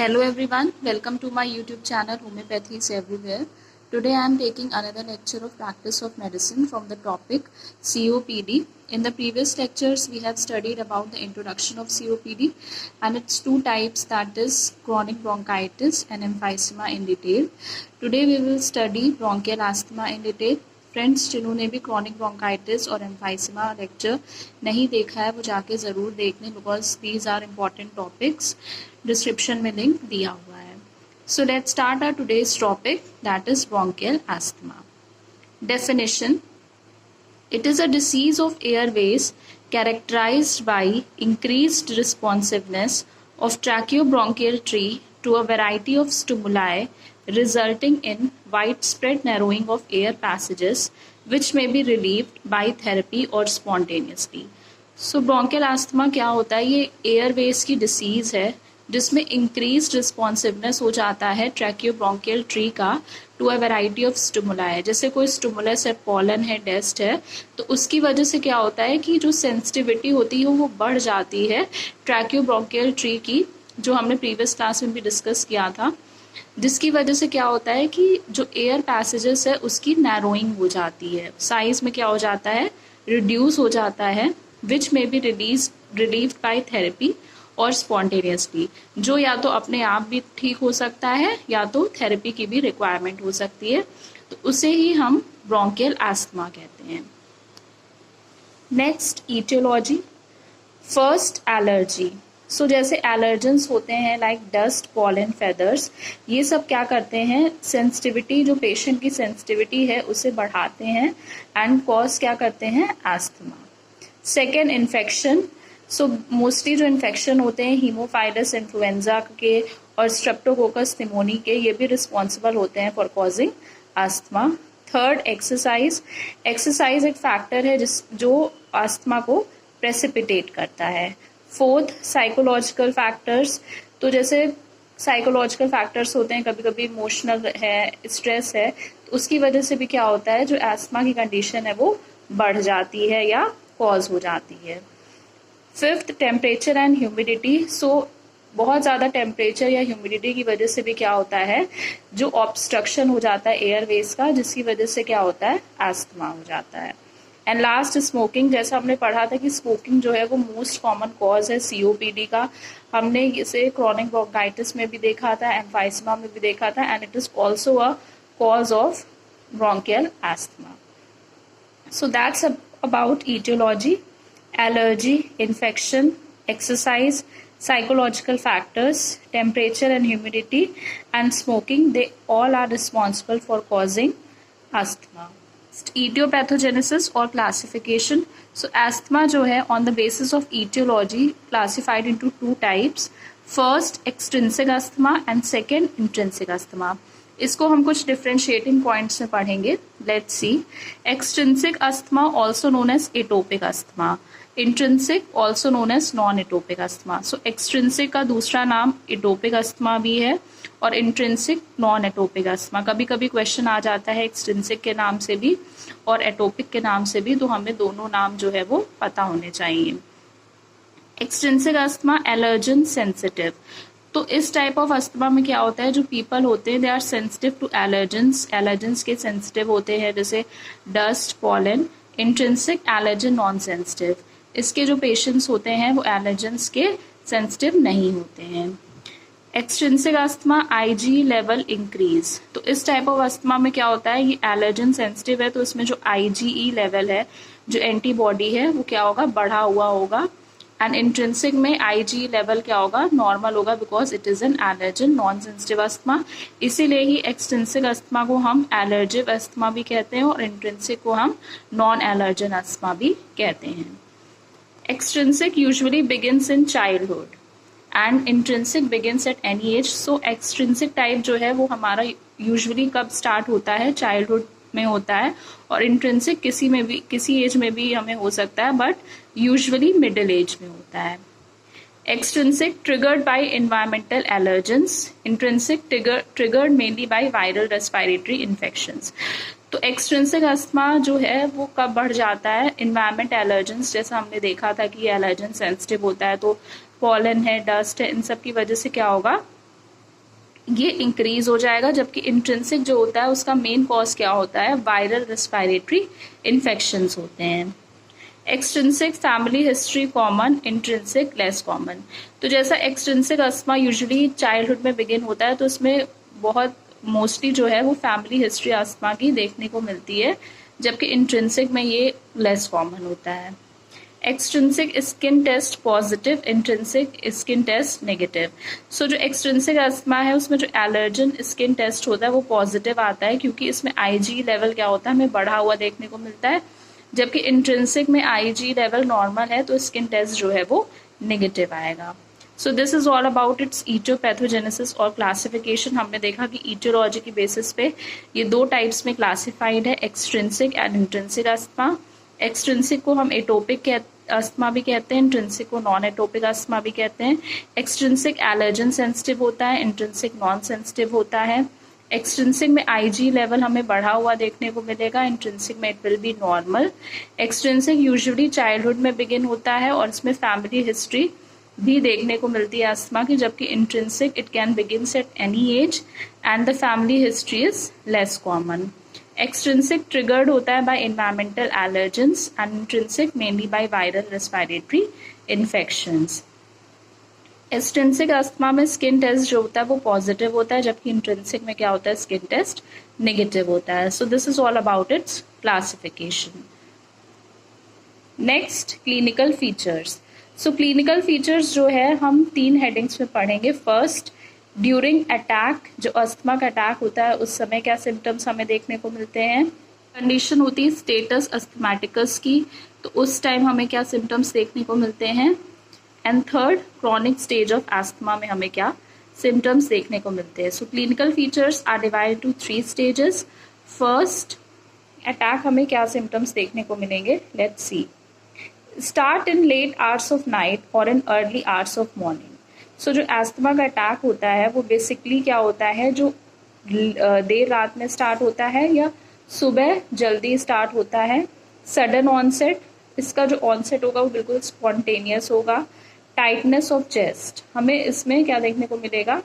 Hello everyone, welcome to my YouTube channel Homeopathy is Everywhere. Today I am taking another lecture of practice of medicine from the topic COPD. In the previous lectures we have studied about the introduction of COPD and its two types, that is chronic bronchitis and emphysema in detail. Today we will study bronchial asthma in detail. Friends जिन्होंने भी chronic bronchitis और एम्फाइसमा lecture नहीं देखा है वो जाके ज़रूर देख लें, because these are important topics. Description में लिंक दिया हुआ है. So let's start our today's topic, that is bronchial asthma. Definition: it is a disease of airways characterized by increased responsiveness of tracheobronchial tree to a variety of stimuli resulting in widespread narrowing of air passages which may be relieved by therapy or spontaneously. So bronchial asthma क्या होता है? ये airways की disease है जिसमें increased responsiveness हो जाता है tracheobronchial tree का to a variety of stimuli. जैसे कोई स्टिमुलस है, पॉलन है, डस्ट है, तो उसकी वजह से क्या होता है कि जो सेंसिटिविटी होती है वो बढ़ जाती है ट्रैकियोब्रोंकियल ट्री की, जो हमने प्रीवियस क्लास में भी डिस्कस किया था, जिसकी वजह से क्या होता है कि जो एयर पैसेजेस है उसकी नैरोइंग हो जाती है, साइज में क्या हो जाता है, रिड्यूस हो जाता है, विच में बी रिलीव्ड बाय थेरेपी और स्पॉन्टेनियसली, जो या तो अपने आप भी ठीक हो सकता है या तो थेरेपी की भी रिक्वायरमेंट हो सकती है, तो उसे ही हम ब्रोंकियल एस्थमा कहते हैं. Next, aetiology. First, allergy. So जैसे एलर्जेंस होते हैं लाइक डस्ट, पॉलन, फेदर्स, ये सब क्या करते हैं, सेंसिटिविटी, जो पेशेंट की सेंसिटिविटी है उसे बढ़ाते हैं एंड कॉज क्या करते हैं, asthma. Second, infection. So mostly जो इन्फेक्शन होते हैं हीमोफाइलस इन्फ्लुएंजा के और स्ट्रेप्टोकोकस निमोनी के, ये भी रिस्पॉन्सिबल होते हैं for causing asthma. Third, exercise. Exercise एक फैक्टर है जो अस्थमा को प्रेसिपिटेट करता है. Fourth, psychological factors. तो जैसे साइकोलॉजिकल फैक्टर्स होते हैं, कभी कभी इमोशनल है, स्ट्रेस है, तो उसकी वजह से भी क्या होता है, जो अस्थमा की कंडीशन है वो बढ़ जाती है या कॉज हो जाती है. Fifth, temperature and humidity. So बहुत ज़्यादा टेम्परेचर या ह्यूमिडिटी की वजह से भी क्या होता है, जो ऑब्स्ट्रक्शन हो जाता है एयरवेज का, जिसकी वजह से क्या होता है, एस्थमा हो जाता है. And last, smoking. जैसा हमने पढ़ा था कि स्मोकिंग जो है वो मोस्ट कॉमन कॉज है सीओपीडी का. हमने इसे क्रॉनिक ब्रोंकाइटिस में भी देखा था, एम्फाइसमा में भी देखा था, and it is also a cause of bronchial asthma. So that's about aetiology. Allergy, infection, exercise, psychological factors, temperature and humidity, and smoking, they all are responsible for causing asthma. Etiopathogenesis or classification. So asthma जो है on the basis of etiology classified into two types. First, extrinsic asthma and second, intrinsic asthma. इसको हम कुछ differentiating points में पढ़ेंगे. Let's see. Extrinsic asthma also known as atopic asthma. Intrinsic also known as non atopic asthma. So extrinsic का दूसरा नाम atopic asthma भी है और इंट्रिंसिक नॉन एटोपिक अस्थमा. कभी कभी क्वेश्चन आ जाता है एक्सट्रिंसिक के नाम से भी और एटोपिक के नाम से भी, तो हमें दोनों नाम जो है वो पता होने चाहिए. Extrinsic asthma, allergen sensitive. तो इस टाइप ऑफ अस्थमा में क्या होता है, जो पीपल होते हैं they are sensitive to allergens. Allergens के सेंसिटिव होते हैं जैसे dust, pollen. Intrinsic, allergen non sensitive. इसके जो पेशेंट्स होते हैं वो एलर्जेंस के सेंसिटिव नहीं होते हैं. Extrinsic asthma, IG level increase. तो इस टाइप ऑफ अस्थमा में क्या होता है, ये एलर्जन सेंसिटिव है, तो इसमें जो आईजीई लेवल है, जो एंटीबॉडी है, वो क्या होगा, बढ़ा हुआ होगा. एंड इंट्रिंसिक में आईजी लेवल क्या होगा, नॉर्मल होगा, because it is an allergen non sensitive asthma. इसीलिए ही एक्सट्रिंसिक अस्थमा को हम एलर्जिव अस्थमा भी कहते हैं और इंट्रिंसिक को हम नॉन एलर्जन अस्थमा भी कहते हैं. Extrinsic usually begins in childhood and intrinsic begins at any as. So extrinsic type जो है वो हमारा यूजुअली कब स्टार्ट होता है, चाइल्डहुड में होता है, और इंट्रिंसिक किसी एज में भी हमें हो सकता है, बट यूजुअली मिडिल एज में होता है. Extrinsic triggered by environmental allergens. Intrinsic triggered mainly by viral respiratory infections. तो एक्सट्रिंसिक अस्थमा जो है वो कब बढ़ जाता है, इन्वायरमेंट एलर्जेंस, जैसा हमने देखा था कि एलर्जन सेंसिटिव होता है, तो पॉलन है, डस्ट है, इन सब की वजह से क्या होगा, ये इंक्रीज हो जाएगा, जबकि इंट्रिंसिक जो होता है उसका मेन कॉज क्या होता है, वायरल रेस्पिरेटरी इन्फेक्शंस होते हैं। Extrinsic family history common, intrinsic less common. तो जैसा एक्सट्रिंसिक अस्थमा यूजुअली चाइल्डहुड में बिगिन होता है, तो उसमें बहुत मोस्टली जो है वो फैमिली हिस्ट्री अस्थमा की देखने को मिलती है, जबकि इंट्रिंसिक में ये लेस कॉमन होता है। Extrinsic skin test positive, intrinsic skin test negative. So जो एक्सट्रिंसिक अस्थमा है उसमें जो एलर्जन स्किन टेस्ट होता है वो पॉजिटिव आता है, क्योंकि इसमें आईजी लेवल क्या होता है, हमें बढ़ा हुआ देखने को मिलता है, जबकि इंट्रिंसिक में आईजी लेवल नॉर्मल है, तो स्किन टेस्ट जो है वो नेगेटिव आएगा। So this is all about its aetiopathogenesis और क्लासिफिकेशन। हमने देखा कि ईटियोलॉजी की बेसिस पे ये दो टाइप्स में क्लासिफाइड है, extrinsic and intrinsic asthma. Extrinsic को हम एटोपिक अस्थमा भी कहते हैं, इंट्रिंसिक को नॉन एटोपिक अस्थमा भी कहते हैं। एक्सट्रिंसिक एलर्जन सेंसिटिव होता है, इंट्रिंसिक नॉन सेंसिटिव होता है। एक्सट्रिंसिक में आईजी लेवल हमें बढ़ा हुआ देखने को मिलेगा, इंट्रिंसिक में it will be normal. Extrinsic usually childhood में बिगिन होता है और इसमें फैमिली हिस्ट्री भी देखने को मिलती है अस्थमा की, जबकि intrinsic it can begin at any as and the family history is less common. Extrinsic triggered होता है by environmental allergens and intrinsic mainly by viral respiratory infections. Extrinsic asthma में स्किन टेस्ट जो होता है वो positive होता है, जबकि इंट्रिंसिक में क्या होता है, स्किन टेस्ट नेगेटिव होता है। सो this is all about it's classification. Next clinical features. So clinical features जो है हम 3 हेडिंग्स में पढ़ेंगे। फर्स्ट, ड्यूरिंग अटैक, जो अस्थमा का अटैक होता है उस समय क्या सिम्टम्स हमें देखने को मिलते हैं। कंडीशन होती है स्टेटस अस्थमैटिकस की, तो उस टाइम हमें क्या सिम्टम्स देखने को मिलते हैं। And third, chronic stage of asthma में हमें क्या सिम्टम्स देखने को मिलते हैं। So clinical features are divided to 3 stages. First, attack हमें क्या सिम्टम्स देखने को मिलेंगे, let's see. Start in late hours of night और in early hours of morning. So जो एस्थमा का अटैक होता है वो बेसिकली क्या होता है, जो देर रात में स्टार्ट होता है या सुबह जल्दी स्टार्ट होता है। सडन ऑनसेट, इसका जो ऑनसेट होगा वो बिल्कुल स्पॉन्टेनियस होगा। टाइटनेस ऑफ चेस्ट, हमें इसमें क्या देखने को मिलेगा,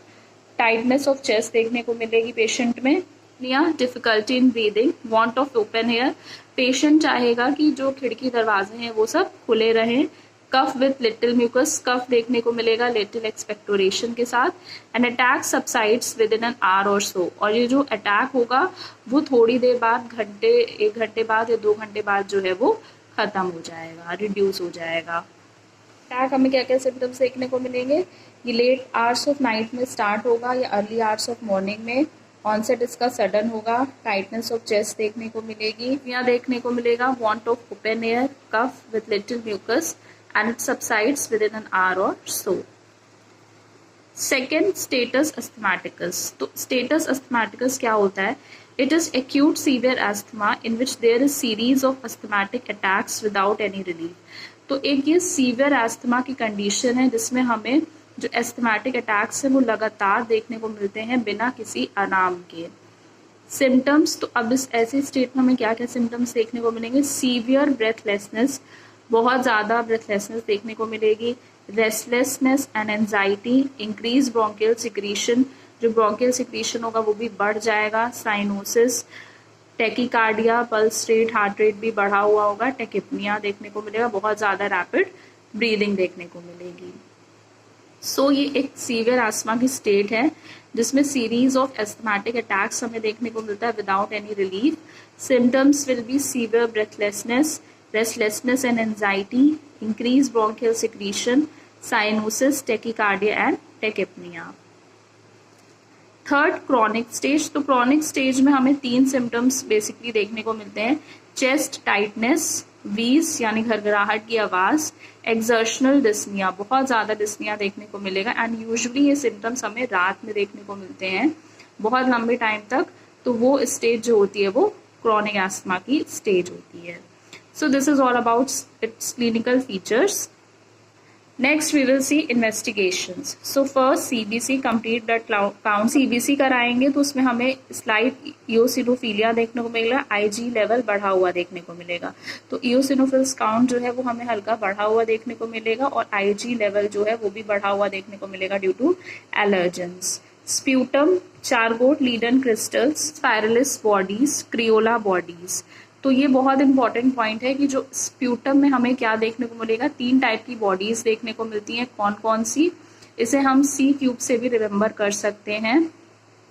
टाइटनेस ऑफ चेस्ट देखने को मिलेगी पेशेंट में। या difficulty in breathing, want of open air, patient चाहेगा कि जो खिड़की दरवाजे हैं वो सब खुले रहें। कफ विथ लिटिल म्यूकस, कफ देखने को मिलेगा लिटिल एक्सपेक्टोरेशन के साथ। And attack subsides within an hour or सो, और ये जो अटैक होगा वो थोड़ी देर बाद, घंटे 1 घंटे बाद या 2 घंटे बाद जो है वो खत्म हो जाएगा, रिड्यूस हो जाएगा। अटैक हमें क्या क्या सिम्टम्स देखने को मिलेंगे, ये लेट आवर्स ऑफ नाइट में स्टार्ट होगा या अर्ली आवर्स ऑफ मॉर्निंग में। ऑनसेट इसका सडन होगा। टाइटनेस ऑफ चेस्ट देखने को मिलेगी, यहाँ देखने को मिलेगा want of open air, cough with little mucus and it subsides within an hour or so. Second, status asthmaticus. तो status asthmaticus क्या होता है? It is acute severe asthma in which there is series of asthmatic attacks without any relief. तो एक ये severe asthma की condition है जिसमें हमें जो asthmatic attacks हैं वो लगातार देखने को मिलते हैं बिना किसी आराम के। सिम्टम्स, तो अब इस ऐसी स्टेट में हमें क्या क्या सिम्टम्स देखने को मिलेंगे, सीवियर ब्रेथलेसनेस, बहुत ज़्यादा ब्रेथलेसनेस देखने को मिलेगी। Restlessness and anxiety, increase bronchial secretion, जो ब्रोंकियल सिक्रीशन होगा वो भी बढ़ जाएगा। Cyanosis, tachycardia, pulse rate, heart rate भी बढ़ा हुआ होगा। टेकिपनिया देखने को मिलेगा, बहुत ज़्यादा रैपिड ब्रीदिंग देखने को मिलेगी। सो ये एक सीवियर अस्थमा की स्टेट है जिसमें सीरीज ऑफ एस्थमेटिक अटैक्स हमें देखने को मिलता है without any relief. Symptoms will be severe breathlessness, restlessness and anxiety, increased bronchial secretion, cyanosis, tachycardia and tachypnea. Third, chronic stage. तो क्रॉनिक स्टेज में हमें 3 सिम्टम्स बेसिकली देखने को मिलते हैं, चेस्ट टाइटनेस, वीज यानी घरघराहट की आवाज, एक्सर्शनल डिस्निया, बहुत ज्यादा डिस्निया देखने को मिलेगा। एंड यूजुअली ये सिम्टम्स हमें रात में देखने को मिलते हैं बहुत लंबे टाइम तक, तो वो स्टेज जो होती है वो क्रॉनिक एस्थमा की स्टेज होती है। So this is all about its clinical features. Next we will see investigations. So first CBC, complete blood count. CBC कराएंगे तो उसमें हमें स्लाइड इओसिनोफिलिया देखने को मिलेगा, IG लेवल बढ़ा हुआ देखने को मिलेगा। तो इओसिनोफिल्स काउंट जो है वो हमें हल्का बढ़ा हुआ देखने को मिलेगा और IG लेवल जो है वो भी बढ़ा हुआ देखने को मिलेगा due to allergens. Sputum, Charcot, Leyden crystals, spiralis bodies, creola bodies. तो ये बहुत इंपॉर्टेंट पॉइंट है कि जो स्प्यूटम में हमें क्या देखने को मिलेगा, 3 टाइप की बॉडीज देखने को मिलती हैं। कौन कौन सी, इसे हम सी क्यूब से भी रिमेम्बर कर सकते हैं।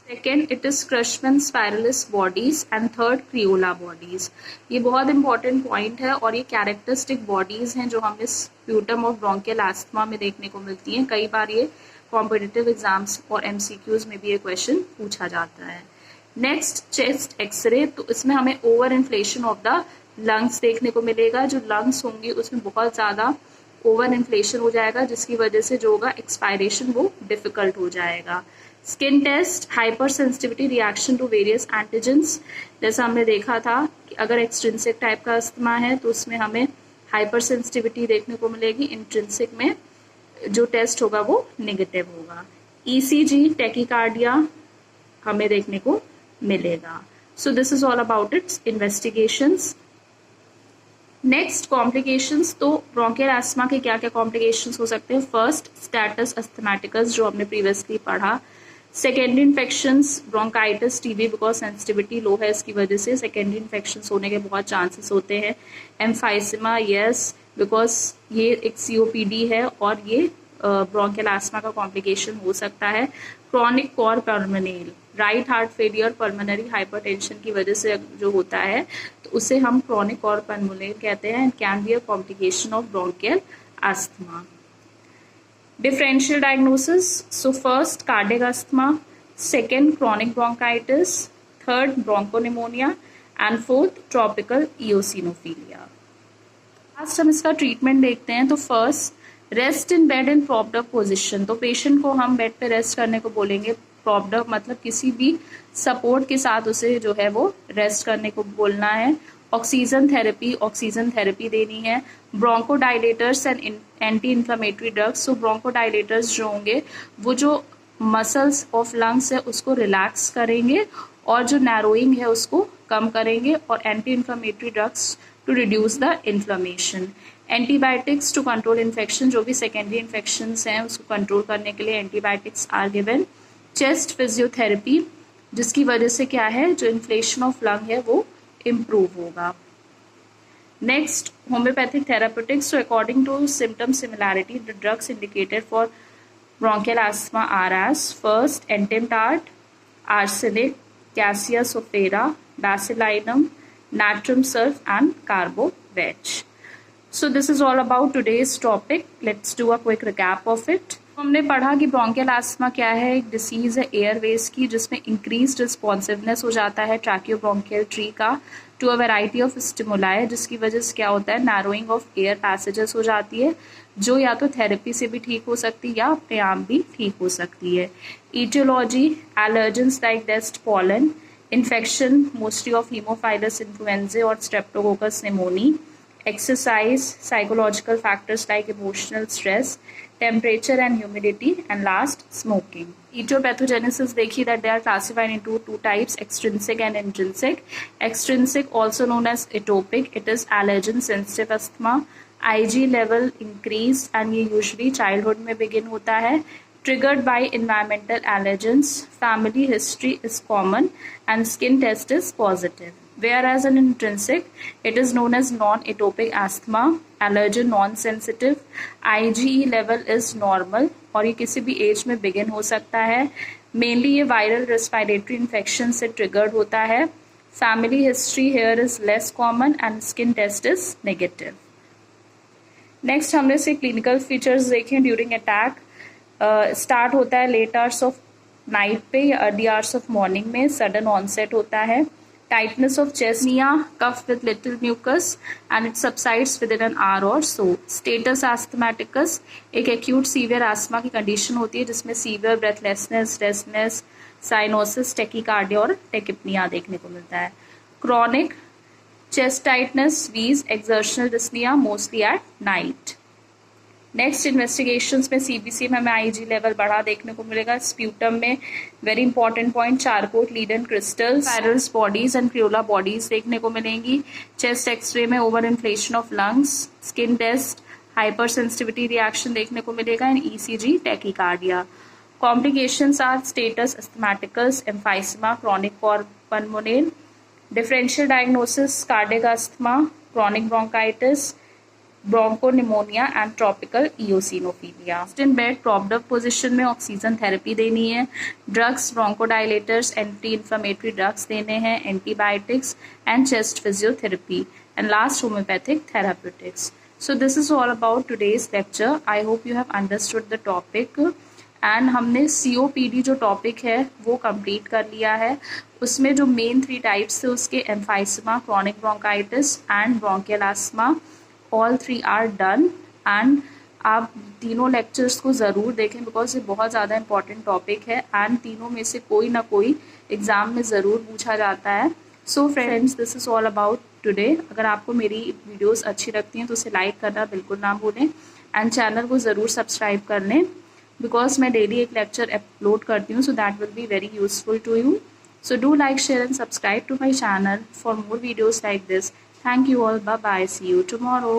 Second, it is Curschmann spiralis bodies and third creola bodies. ये बहुत इंपॉर्टेंट पॉइंट है और ये कैरेक्टरिस्टिक बॉडीज हैं जो हमें स्प्यूटम ऑफ ब्रोंकियल एस्थमा में देखने को मिलती हैं। कई बार ये कॉम्पिटिटिव एग्जाम्स और एमसीक्यूज में भी ये क्वेश्चन पूछा जाता है। Next, chest X ray. तो इसमें हमें over inflation of the lungs देखने को मिलेगा। जो लंग्स होंगे उसमें बहुत ज़्यादा ओवर इन्फ्लेशन हो जाएगा, जिसकी वजह से जो होगा एक्सपायरेशन वो डिफिकल्ट हो जाएगा। Skin test, hyper sensitivity reaction to various antigens. जैसा हमने देखा था कि अगर एक्सट्रिंसिक टाइप का अस्थमा है तो उसमें हमें हाइपर सेंसिटिविटी देखने को मिलेगी, इंट्रिंसिक में जो टेस्ट होगा वो नेगेटिव होगा। ईसीजी, टैकीकार्डिया हमें देखने को मिलेगा। सो this is all about it's investigations. Next, complications. तो ब्रोंकियल एस्थमा के क्या क्या कॉम्प्लिकेशंस हो सकते हैं। फर्स्ट, स्टेटस अस्थमैटिकस जो हमने प्रीवियसली पढ़ा। Secondary infections, bronchitis, TB, because sensitivity low है इसकी वजह से सेकेंडरी इन्फेक्शंस होने के बहुत चांसेस होते हैं। एम्फाइसेमा, यस, बिकॉज ये एक सीओपीडी है और ये ब्रोंकियल एस्थमा का कॉम्प्लिकेशन हो सकता है। Chronic cor pulmonale, right heart failure, pulmonary hypertension की वजह से जो होता है तो उसे हम क्रॉनिक कॉर पल्मोनेल कहते हैं and can be a complication of bronchial asthma. Differential diagnosis. So first, cardiac asthma, second chronic bronchitis, third bronchopneumonia and fourth tropical eosinophilia. Last हम इसका ट्रीटमेंट देखते हैं। तो first, rest in bed in propped up position. तो patient को हम bed पे rest करने को बोलेंगे। प्रॉप्ड अप मतलब किसी भी सपोर्ट के साथ उसे जो है वो रेस्ट करने को बोलना है। ऑक्सीजन थेरेपी देनी है। Bronchodilators and anti inflammatory drugs. तो ब्रोंकोडाइलेटर्स जो होंगे वो जो मसल्स ऑफ लंग्स है उसको रिलैक्स करेंगे और जो नैरोइंग है उसको कम करेंगे, और anti inflammatory drugs to reduce the inflammation. Antibiotics to control infection, जो भी सेकेंडरी इन्फेक्शंस हैं उसको कंट्रोल करने के लिए antibiotics are given. Chest physiotherapy, जिसकी वजह से क्या है जो इन्फ्लेशन ऑफ लंग है वो इम्प्रूव होगा। Next, homoeopathic therapeutics. तो according to symptom similarity the drugs indicated for bronchial asthma are as first, antim tart, arsenic, cassia sophera, bacillinum, natrium surf and carbovetch. So this is all about today's topic. Let's do a quick recap of it. हमने पढ़ा कि bronchial asthma क्या है, एक disease है Airways की जिसमें increase responsiveness हो जाता है ट्रैकियोब्रोंकियल ट्री का to a variety of stimuli, जिसकी वजह से क्या होता है नैरोइंग ऑफ एयर पैसेजेस हो जाती है, जो या तो थेरेपी से भी ठीक हो सकती है या अपने आप भी ठीक हो सकती है। Aetiology, allergens like dust, pollen, infection mostly of Haemophilus influenzae or Streptococcus pneumoniae, exercise, psychological factors like emotional stress, temperature and humidity, and last, smoking. Etiopathogenesis देखिए that they are classified into 2 types, extrinsic and intrinsic. Extrinsic also known as atopic, it is allergen sensitive asthma. IG level increase and ये usually childhood में begin होता है. Triggered by environmental allergens, family history is common and skin test is positive. Whereas an intrinsic, it is known as non-atopic asthma, allergen non-sensitive, IgE level is normal और ये किसी भी as में begin हो सकता है। Mainly ये viral respiratory infection से triggered होता है। Family history here is less common and skin test is negative. Next हमने से clinical features देखें during attack. स्टार्ट होता है लेट आवर्स ऑफ नाइट पे या अर्ली आवर्स ऑफ मॉर्निंग में, सडन ऑनसेट होता है। टाइटनेस ऑफ चेस्ट, निया, cough with little mucus and it subsides within an hour or so. Status asthmaticus, एक acute severe asthma की condition होती है जिसमें severe breathlessness, restlessness, cyanosis, tachycardia और टेकिपनिया देखने को मिलता है। Chronic chest tightness, wheeze, exertional dyspnoea mostly at night. Next investigations में सीबीसी में हमें आईजी लेवल बढ़ा देखने को मिलेगा। स्प्यूटम में very important point Charcot, Leyden crystals, spirals bodies and creola bodies देखने को मिलेंगी। चेस्ट एक्सरे में over inflation of lungs, skin test, hyper sensitivity reaction देखने को मिलेगा and ECG tachycardia. Complications are status asthmaticus, emphysema, chronic pulmonale. Differential diagnosis: cardiac asthma, chronic bronchitis, bronchopneumonia and tropical eosinophilia. In bed propped up position में oxygen therapy देनी है। Drugs bronchodilators, anti inflammatory drugs देने हैं, antibiotics and chest physiotherapy and last homoeopathic therapeutics. So this is all about today's lecture. I hope you have understood the topic and हमने COPD जो topic है वो complete कर लिया है। उसमें जो मेन 3 टाइप्स थे उसके emphysema, chronic bronchitis and bronchial asthma, all 3 are done. And आप तीनों लेक्चर्स को ज़रूर देखें बिकॉज ये बहुत ज़्यादा इंपॉर्टेंट टॉपिक है एंड तीनों में से कोई ना कोई एग्ज़ाम में ज़रूर पूछा जाता है। So friends, this is all about today. अगर आपको मेरी वीडियोस अच्छी लगती हैं तो उसे लाइक करना बिल्कुल ना भूलें एंड चैनल को ज़रूर सब्सक्राइब कर लें बिकॉज मैं डेली एक लेक्चर अपलोड करती हूँ, so that will be very useful to you. So do like, share and subscribe to my channel for more videos like this. Thank you all. Bye bye. See you tomorrow.